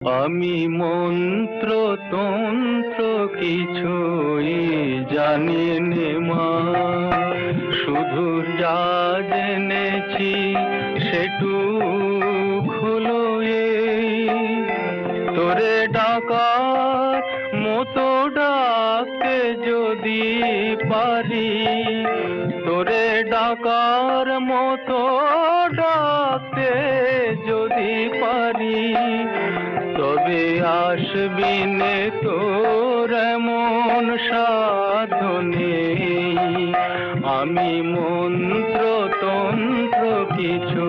আমি মন্ত্র তন্ত্র কিছুই জানি নে মা, শুধু যা জেনেছি সেটুক হলো এই, তোরে ডাকার মতো ডাকতে যদি পারি, তোরে ডাকার মতো ডাকতে যদি পারি, তবে আসবি নে তোর এমন সাধনে। আমি মন্ত্র তন্ত্র কিছু